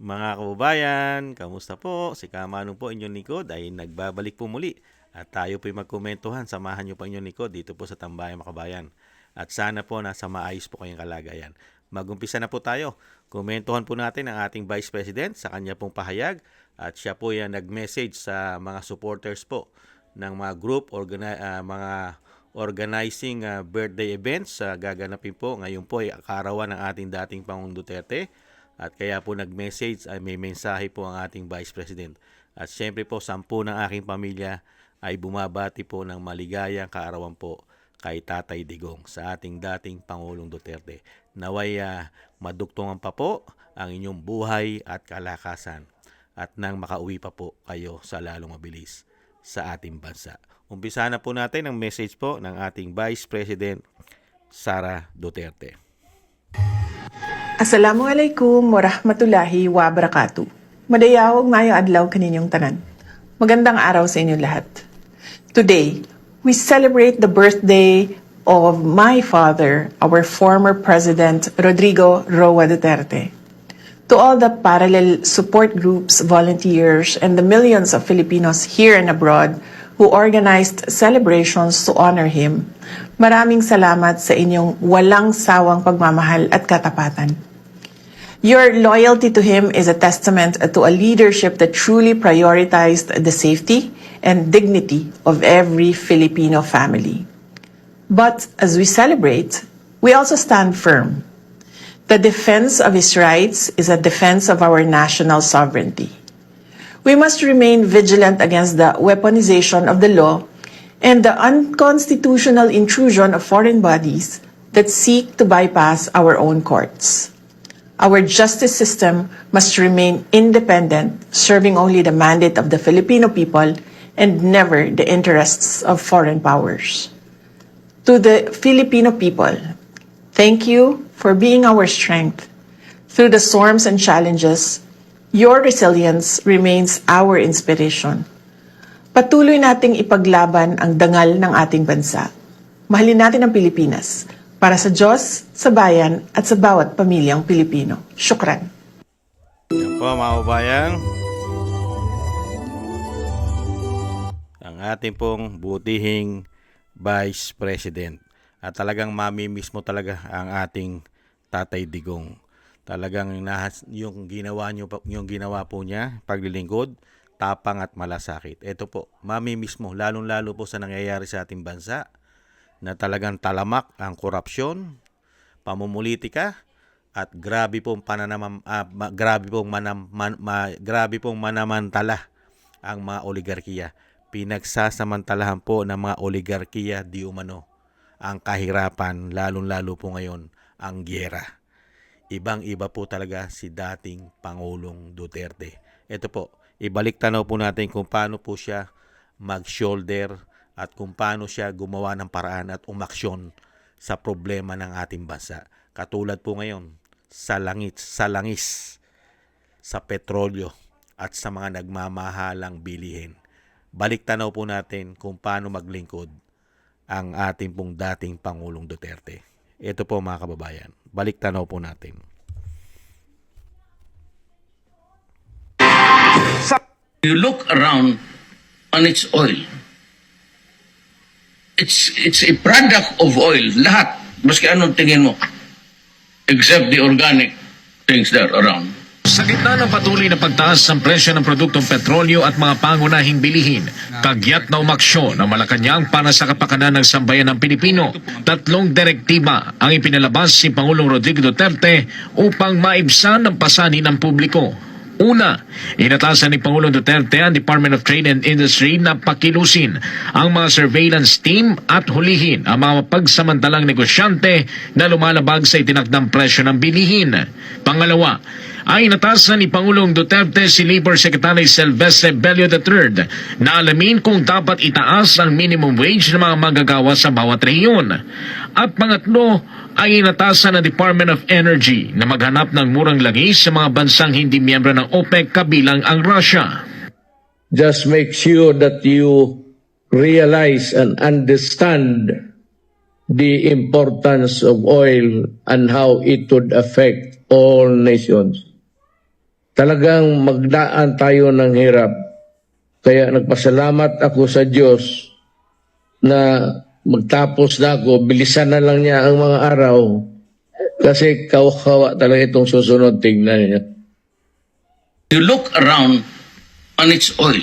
Mga kababayan, kamusta po? Si Kamanong po inyong likod ay nagbabalik po muli. At tayo po'y magkomentuhan. Samahan niyo po inyong likod dito po sa Tambayang Makabayan. At sana po nasa maayos po kayong kalagayan. Magumpisa na po tayo. Komentuhan po natin ang ating Vice President sa kanya pong pahayag. At siya po ay nag-message sa mga supporters po ng mga group, mga organizing birthday events gaganapin po. Ngayon po ay kaarawan ng ating dating Pangulong Duterte. At kaya po nag-message ay may mensahe po ang ating Vice President. At syempre po 10 ng aking pamilya ay bumabati po ng maligayang kaarawan po kay Tatay Digong sa ating dating Pangulong Duterte. Naway madugtungan pa po ang inyong buhay at kalakasan at nang makauwi pa po kayo sa lalong mabilis sa ating bansa. Umpisa na po natin ang message po ng ating Vice President Sara Duterte. Assalamualaikum warahmatullahi wabarakatuh. Madayawag maayong adlaw kaninyong tanan. Magandang araw sa inyo lahat. Today, we celebrate the birthday of my father, our former President Rodrigo Roa Duterte. To all the parallel support groups, volunteers, and the millions of Filipinos here and abroad who organized celebrations to honor him, maraming salamat sa inyong walang sawang pagmamahal at katapatan. Your loyalty to him is a testament to a leadership that truly prioritized the safety and dignity of every Filipino family. But as we celebrate, we also stand firm. The defense of his rights is a defense of our national sovereignty. We must remain vigilant against the weaponization of the law and the unconstitutional intrusion of foreign bodies that seek to bypass our own courts. Our justice system must remain independent, serving only the mandate of the Filipino people and never the interests of foreign powers. To the Filipino people, thank you for being our strength. Through the storms and challenges, your resilience remains our inspiration. Patuloy nating ipaglaban ang dangal ng ating bansa. Mahalin natin ang Pilipinas para sa Diyos, sa bayan, at sa bawat pamilyang Pilipino. Syukran. Yan po mga kababayan. Ang ating pong butihing Vice President. At talagang mamimiss mo talaga ang ating Tatay Digong. Talagang yung ginawa po niya, paglilingkod, tapang at malasakit. Ito po, mamimiss mo, lalong-lalo po sa nangyayari sa ating bansa, na talagang talamak ang korupsyon, pamumulitika, at grabe pong manamantala ang mga oligarkiya. Pinagsasamantalahan po ng mga oligarkiya di umano ang kahirapan, lalong-lalo po ngayon ang giyera. Ibang-iba po talaga si dating Pangulong Duterte. Ito po, ibalik tanaw po natin kung paano po siya mag-shoulder at kung paano siya gumawa ng paraan at umaksyon sa problema ng ating bansa. Katulad po ngayon sa langis, sa petrolyo at sa mga nagmamahalang bilihin. Balik tanaw po natin kung paano maglingkod ang ating pong dating Pangulong Duterte. Ito po mga kababayan, balik tanaw po natin. You look around on its oil. It's a product of oil. Lahat. Maski anong tingin mo. Except the organic things that are around. Sa gitna ng patuloy na pagtaas ng presyo ng produktong petrolyo at mga pangunahing bilihin, kagyat na umaksyon ng Malacanang para sa kapakanan ng sambayan ng Pilipino. 3 direktiba ang ipinalabas si Pangulong Rodrigo Duterte upang maibsan ang pasanin ng publiko. Una, inatasan ni Pangulong Duterte ang Department of Trade and Industry na pakilusin ang mga surveillance team at hulihin ang mga pagsamantalang negosyante na lumalabag sa itinakdang presyo ng bilihin. Pangalawa, ay inatasan ni Pangulong Duterte si Labor Secretary Silvestre Bello III na alamin kung dapat itaas ang minimum wage ng mga manggagawa sa bawat rehiyon. At pangatlo, ay inatasan ng Department of Energy na maghanap ng murang langis sa mga bansang hindi miyembro ng OPEC kabilang ang Russia. Just make sure that you realize and understand the importance of oil and how it would affect all nations. talagang magdaan tayo ng hirap. Kaya nagpasalamat ako sa Diyos na magtapos na ako, bilisan na lang niya ang mga araw. Kasi kawawa talaga itong susunod, tingnan niya. You look around and it's oil.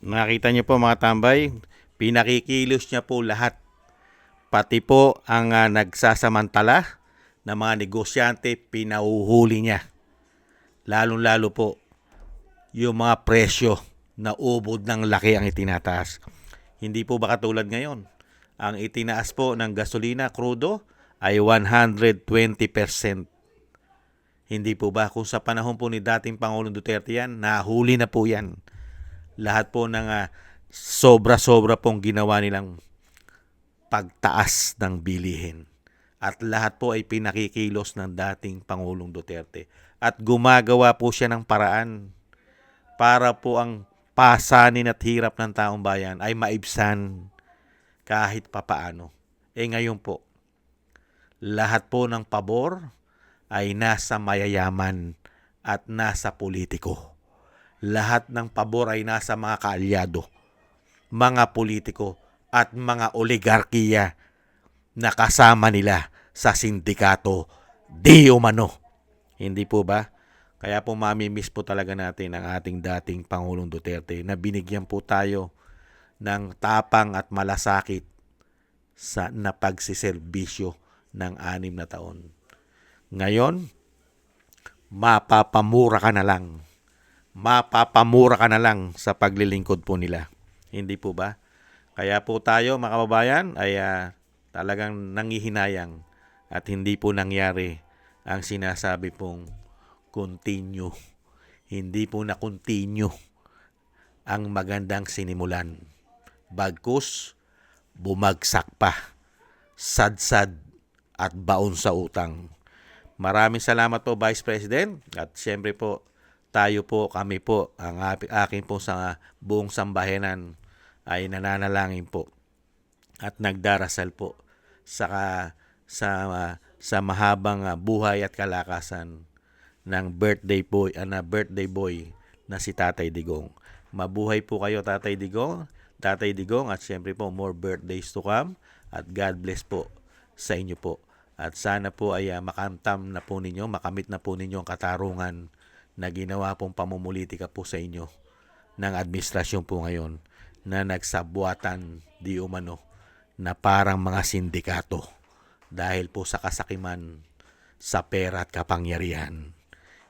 Nakita niyo po mga tambay, pinakikilos niya po lahat. Pati po ang nagsasamantala na mga negosyante, pinauhuli niya. Lalong-lalo po yung mga presyo na ubod ng laki ang itinataas. Hindi po ba katulad ngayon? Ang itinaas po ng gasolina, krudo, ay 120%. Hindi po ba kung sa panahon po ni dating Pangulong Duterte yan, nahuli na po yan. Lahat po ng sobra-sobra pong ginawa nilang pagtaas ng bilihin. At lahat po ay pinakikilos ng dating Pangulong Duterte. At gumagawa po siya ng paraan para po ang pasanin at hirap ng taong bayan ay maibsan kahit papaano. Ngayon po, lahat po ng pabor ay nasa mayayaman at nasa politiko. Lahat ng pabor ay nasa mga kaalyado, mga politiko at mga oligarkiya na kasama nila sa sindikato di umano. Hindi po ba? Kaya po mamimiss po talaga natin ang ating dating Pangulong Duterte na binigyan po tayo ng tapang at malasakit sa napagsiservisyo ng 6 na taon. Ngayon, mapapamura ka na lang. Mapapamura ka na lang sa paglilingkod po nila. Hindi po ba? Kaya po tayo mga kababayan ay talagang nangihinayang at hindi po nangyari ang sinasabi pong continue. Hindi po na continue ang magandang sinimulan. Bagkus, bumagsak pa. Sadsad at baon sa utang. Maraming salamat po Vice President at siyempre po tayo po, kami po, ang aking po sa buong sambayanan ay nananalangin po at nagdarasal po sa mahabang buhay at kalakasan ng birthday boy na si Tatay Digong. Mabuhay po kayo Tatay Digong at siyempre po more birthdays to come at God bless po sa inyo po. At sana po ay makamit na po ninyo ang katarungan na ginawa pong pamumulitika po sa inyo ng administrasyon po ngayon na nagsabuatan di umano na parang mga sindikato dahil po sa kasakiman sa pera at kapangyarihan.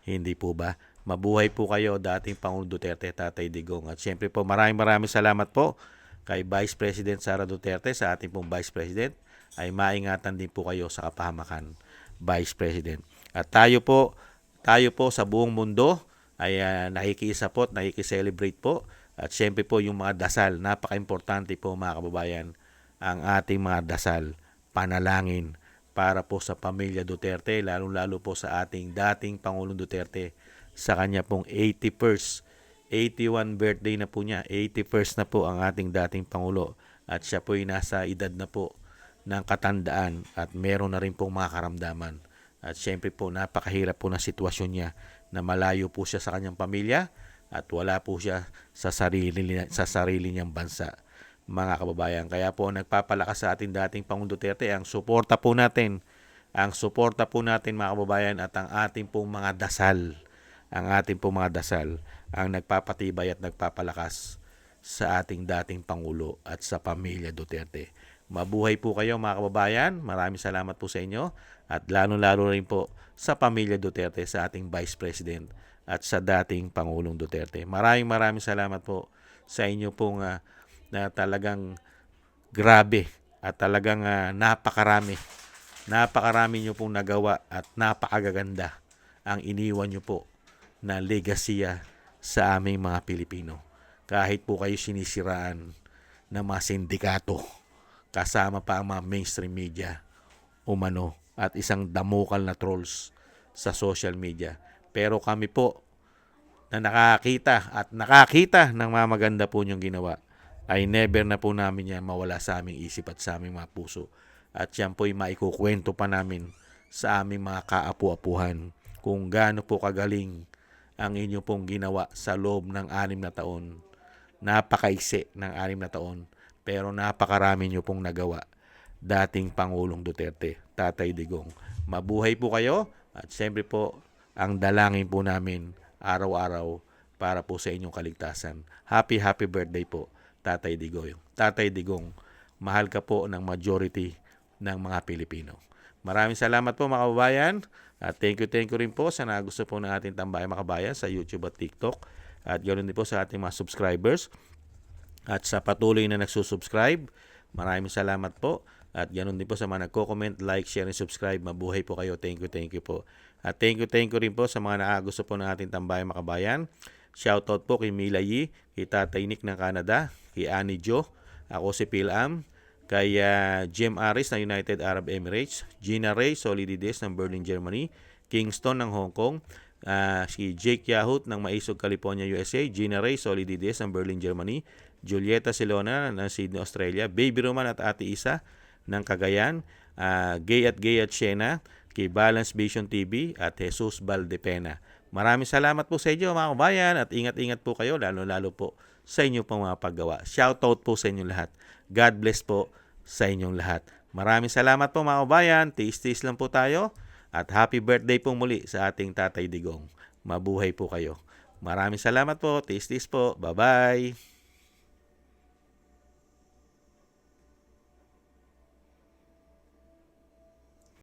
Hindi po ba? Mabuhay po kayo dating Pangulong Duterte, Tatay Digong. At syempre po maraming salamat po kay Vice President Sara Duterte sa ating pong Vice President ay maingatan din po kayo sa kapahamakan, Vice President. At tayo po sa buong mundo ay nakikiisa po at nakikiselebrate po. At syempre po yung mga dasal, napaka-importante po mga kababayan, ang ating mga dasal, panalangin para po sa pamilya Duterte, lalong-lalo po sa ating dating Pangulong Duterte sa kanya pong 81st birthday na po niya. 81st na po ang ating dating Pangulo at siya po ay nasa edad na po ng katandaan at meron na rin pong mga karamdaman. At syempre po napakahirap po na sitwasyon niya na malayo po siya sa kanyang pamilya at wala po siya sa sarili niyang bansa. Mga kababayan, kaya po nagpapalakas sa ating dating Pangulong Duterte ang suporta po natin mga kababayan at ang ating pong mga dasal. Ang ating pong mga dasal ang nagpapatibay at nagpapalakas sa ating dating Pangulo at sa pamilya Duterte. Mabuhay po kayo mga kababayan. Maraming salamat po sa inyo at lalo-lalo rin po sa pamilya Duterte, sa ating Vice President at sa dating Pangulong Duterte. Maraming salamat po sa inyo pong na talagang grabe at talagang napakarami nyo pong nagawa at napakagaganda ang iniwan nyo po na legasiya sa aming mga Pilipino. Kahit po kayo sinisiraan ng mga sindikato, kasama pa ang mga mainstream media, umano, at isang damukal na trolls sa social media. Pero kami po na nakakita ng mga maganda po niyong ginawa, ay never na po namin yan mawala sa aming isip at sa aming mga puso. At yan po ay maikukwento pa namin sa aming mga kaapu-apuhan kung gaano po kagaling ang inyo pong ginawa sa loob ng 6 na taon. Napakaiksi ng 6 na taon, pero napakarami nyo pong nagawa. Dating Pangulong Duterte, Tatay Digong. Mabuhay po kayo at siyempre po ang dalangin po namin araw-araw para po sa inyong kaligtasan. Happy birthday po, Tatay Digong. Tatay Digong, mahal ka po ng majority ng mga Pilipino. Maraming salamat po mga kababayan at thank you rin po sa nagusto po ng ating Tambayang Makabayan sa YouTube at TikTok at ganoon din po sa ating mga subscribers at sa patuloy na nagsusubscribe. Maraming salamat po at ganoon din po sa mga nagko-comment, like, share, and subscribe. Mabuhay po kayo. Thank you po. At thank you rin po sa mga nakagusto po ng ating Tambayang Makabayan. Shoutout po kay Mila Yi, kay Tatay Nick ng Canada, kay Annie Jo, ako si Phil Am, kay Jim Aris ng United Arab Emirates, Gina Ray Solidides ng Berlin, Germany, Kingston ng Hong Kong, si Jake Yahut ng Maisog, California, USA, Gina Ray Solidides ng Berlin, Germany, Julieta Silona ng Sydney, Australia, Baby Roman at Ate Isa ng Cagayan, Gay at Shena, kay Balance Vision TV at Jesus Valdepena. Maraming salamat po sa inyo mga kabayan at ingat-ingat po kayo lalo-lalo po sa inyong pang mga paggawa. Shoutout po sa inyong lahat. God bless po sa inyong lahat. Maraming salamat po mga kabayan. Tiis-tiis lang po tayo at happy birthday po muli sa ating Tatay Digong. Mabuhay po kayo. Maraming salamat po. Tiis-tiis po. Bye-bye.